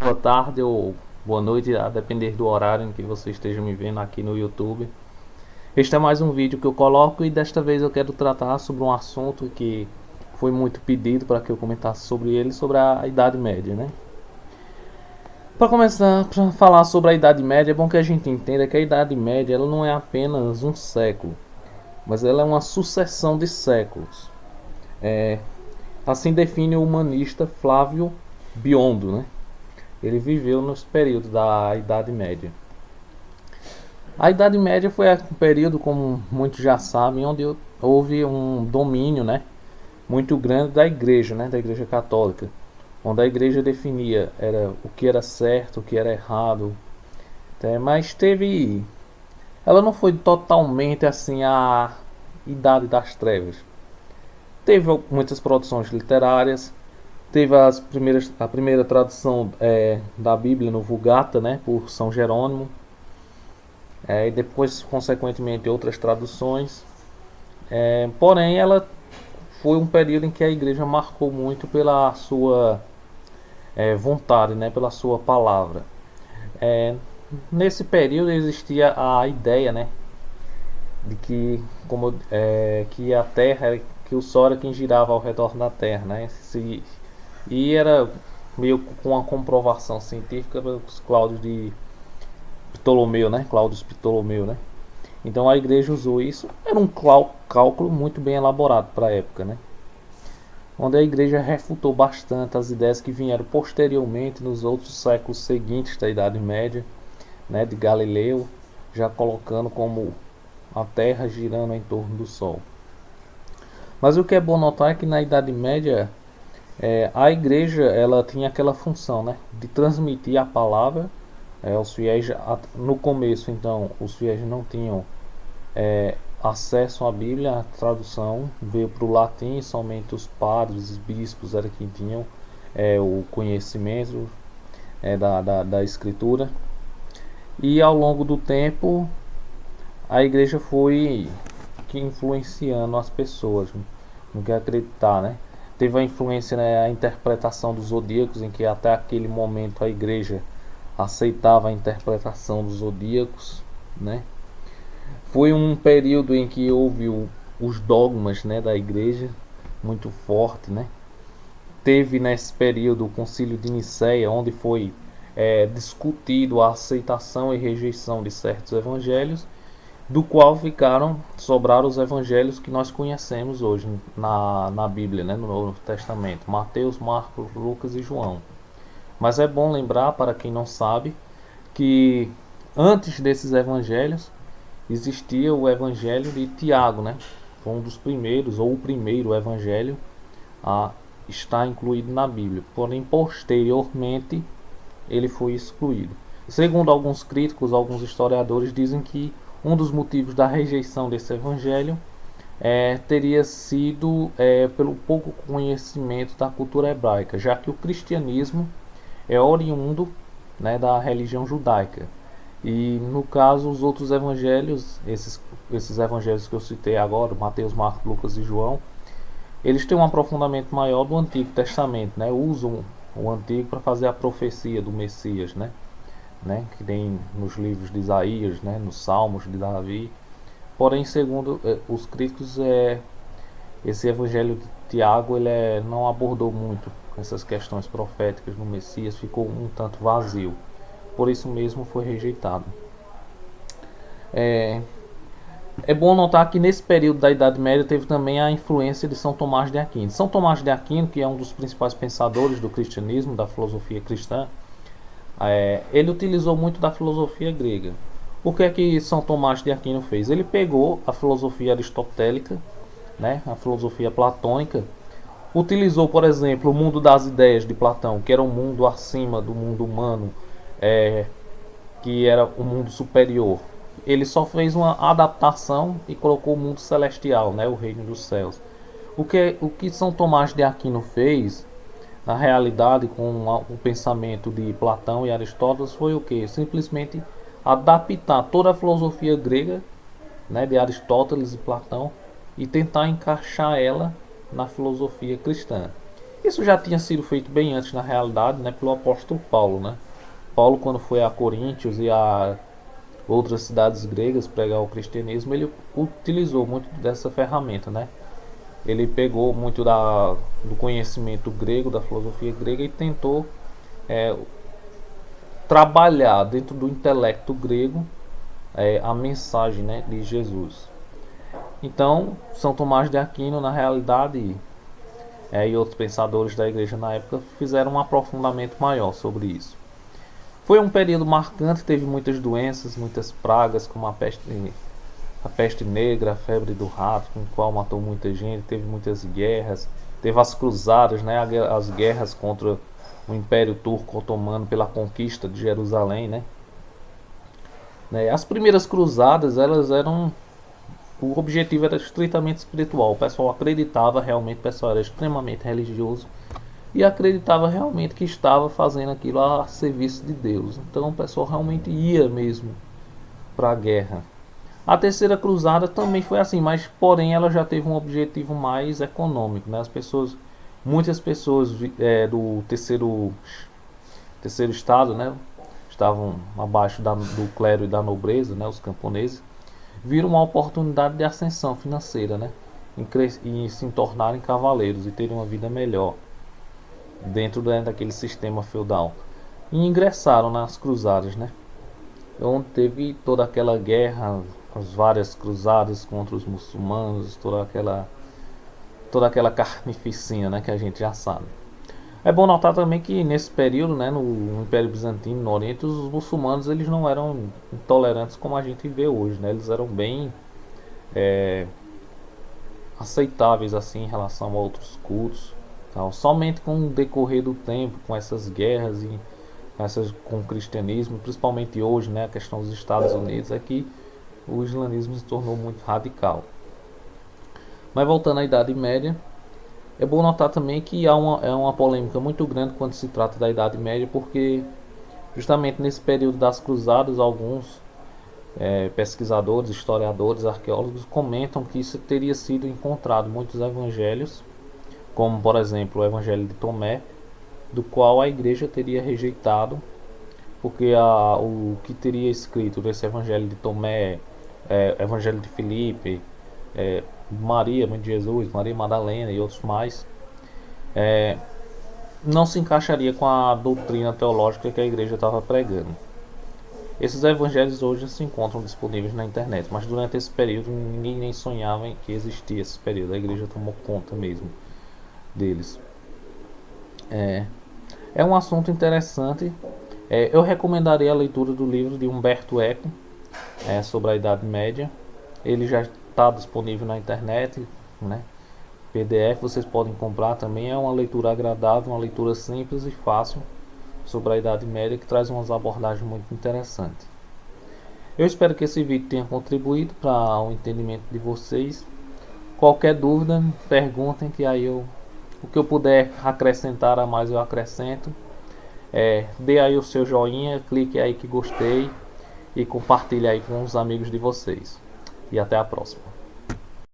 boa tarde ou boa noite, a depender do horário em que você esteja me vendo aqui no YouTube. Este é mais um vídeo que eu coloco e desta vez eu quero tratar sobre um assunto que foi muito pedido para que eu comentasse sobre ele, sobre a Idade Média, né? Para começar, para falar sobre a Idade Média, é bom que a gente entenda que a Idade Média ela não é apenas um século, mas ela é uma sucessão de séculos. Assim define o humanista Flávio Biondo, né? Ele viveu nos períodos da Idade Média. A Idade Média foi um período, como muitos já sabem, onde houve um domínio, né, muito grande da Igreja, né, da Igreja Católica, onde a Igreja definia o que era certo, o que era errado, mas ela não foi totalmente assim a Idade das Trevas. Teve muitas produções literárias, teve a primeira tradução da Bíblia no Vulgata, né, por São Jerônimo, e depois, consequentemente, outras traduções. Porém, ela foi um período em que a igreja marcou muito pela sua vontade, né, pela sua palavra. Nesse período existia a ideia, né, de que, que a Terra, que o Sol era quem girava ao redor da Terra, né, e era meio com uma comprovação científica dos Cláudios de Ptolomeu, né, Cláudio Ptolomeu, né. Então a igreja usou isso, era um cálculo muito bem elaborado para a época, né? Onde a igreja refutou bastante as ideias que vieram posteriormente nos outros séculos seguintes da Idade Média, né, de Galileu, já colocando como a Terra girando em torno do Sol. Mas o que é bom notar é que na Idade Média a igreja ela tinha aquela função, né, de transmitir a palavra aos fiéis. No começo, então, os fiéis não tinham acesso à Bíblia. A tradução veio para o latim, somente os padres, os bispos eram quem tinham o conhecimento da escritura. E ao longo do tempo a igreja foi influenciando as pessoas no que acreditar, né? Teve a influência, né, a interpretação dos zodíacos, em que até aquele momento a igreja aceitava a interpretação dos zodíacos, né? Foi um período em que houve os dogmas, né, da igreja muito forte, né? Teve nesse período o Concílio de Nicéia, onde foi discutido a aceitação e rejeição de certos evangelhos, do qual sobraram os evangelhos que nós conhecemos hoje na Bíblia, né, no Novo Testamento: Mateus, Marcos, Lucas e João. Mas é bom lembrar, para quem não sabe, que antes desses evangelhos existia o evangelho de Tiago, né? Foi um dos primeiros, ou o primeiro evangelho a estar incluído na Bíblia. Porém, posteriormente, ele foi excluído. Segundo alguns críticos, alguns historiadores dizem que um dos motivos da rejeição desse evangelho teria sido pelo pouco conhecimento da cultura hebraica, já que o cristianismo é oriundo, né, da religião judaica. E no caso, os outros evangelhos, esses evangelhos que eu citei agora, Mateus, Marcos, Lucas e João, eles têm um aprofundamento maior do Antigo Testamento, né? Usam o Antigo para fazer a profecia do Messias, né? Que tem nos livros de Isaías, né? Nos Salmos de Davi. Porém, segundo os críticos, esse evangelho de Tiago ele não abordou muito essas questões proféticas do Messias, ficou um tanto vazio. Por isso mesmo foi rejeitado. É bom notar que nesse período da Idade Média teve também a influência de São Tomás de Aquino. São Tomás de Aquino, que é um dos principais pensadores do cristianismo, da filosofia cristã, ele utilizou muito da filosofia grega. O que é que São Tomás de Aquino fez? Ele pegou a filosofia aristotélica, né, a filosofia platônica, utilizou, por exemplo, o mundo das ideias de Platão, que era um mundo acima do mundo humano, que era um mundo superior. Ele só fez uma adaptação e colocou o mundo celestial, né, o reino dos céus. O que São Tomás de Aquino fez, na realidade, com o pensamento de Platão e Aristóteles, foi o que? Simplesmente adaptar toda a filosofia grega, né, de Aristóteles e Platão, e tentar encaixar ela na filosofia cristã. Isso já tinha sido feito bem antes, na realidade, né, pelo apóstolo Paulo, né? Paulo, quando foi a Coríntios e a outras cidades gregas pregar o cristianismo, ele utilizou muito dessa ferramenta, né? Ele pegou muito do conhecimento grego, da filosofia grega, e tentou trabalhar dentro do intelecto grego a mensagem, né, de Jesus. Então, São Tomás de Aquino, na realidade, e outros pensadores da igreja na época fizeram um aprofundamento maior sobre isso. Foi um período marcante, teve muitas doenças, muitas pragas, como a peste negra, a febre do rato, com o qual matou muita gente, teve muitas guerras, teve as cruzadas, né, as guerras contra o Império Turco Otomano pela conquista de Jerusalém, né. As primeiras cruzadas, elas eram, o objetivo era estritamente espiritual. O pessoal acreditava realmente, o pessoal era extremamente religioso e acreditava realmente que estava fazendo aquilo a serviço de Deus. Então o pessoal realmente ia mesmo para a guerra. A terceira cruzada também foi assim, mas porém ela já teve um objetivo mais econômico, né? Muitas pessoas do terceiro estado, né, estavam abaixo do clero e da nobreza, né, os camponeses, viram uma oportunidade de ascensão financeira, né, em se tornarem cavaleiros e terem uma vida melhor dentro daquele sistema feudal. E ingressaram nas cruzadas, né, onde teve toda aquela guerra, as várias cruzadas contra os muçulmanos, toda aquela carnificina, né, que a gente já sabe. É bom notar também que nesse período, né, no Império Bizantino, no Oriente, os muçulmanos eles não eram intolerantes como a gente vê hoje, né? Eles eram bem aceitáveis assim em relação a outros cultos, tal. Somente com o decorrer do tempo, com essas guerras e com o cristianismo, principalmente hoje, né, a questão dos Estados Unidos, é que o islamismo se tornou muito radical. Mas voltando à Idade Média, é bom notar também que há uma polêmica muito grande quando se trata da Idade Média, porque justamente nesse período das cruzadas, alguns pesquisadores, historiadores, arqueólogos comentam que isso teria sido encontrado muitos evangelhos, como por exemplo o Evangelho de Tomé, do qual a igreja teria rejeitado, porque o que teria escrito nesse Evangelho de Tomé, Evangelho de Filipe, Maria, mãe de Jesus, Maria Madalena e outros mais, não se encaixaria com a doutrina teológica que a igreja estava pregando. Esses evangelhos hoje se encontram disponíveis na internet, mas durante esse período ninguém nem sonhava em que existia esse período. A igreja tomou conta mesmo deles. É um assunto interessante. Eu recomendaria a leitura do livro de Humberto Eco sobre a Idade Média. Ele já está disponível na internet, né? PDF vocês podem comprar também. É uma leitura agradável, uma leitura simples e fácil sobre a Idade Média, que traz umas abordagens muito interessantes. Eu espero que esse vídeo tenha contribuído para o entendimento de vocês. Qualquer dúvida, perguntem, que aí o que eu puder acrescentar a mais eu acrescento. Dê aí o seu joinha, clique aí que gostei e compartilhe aí com os amigos de vocês. E até a próxima.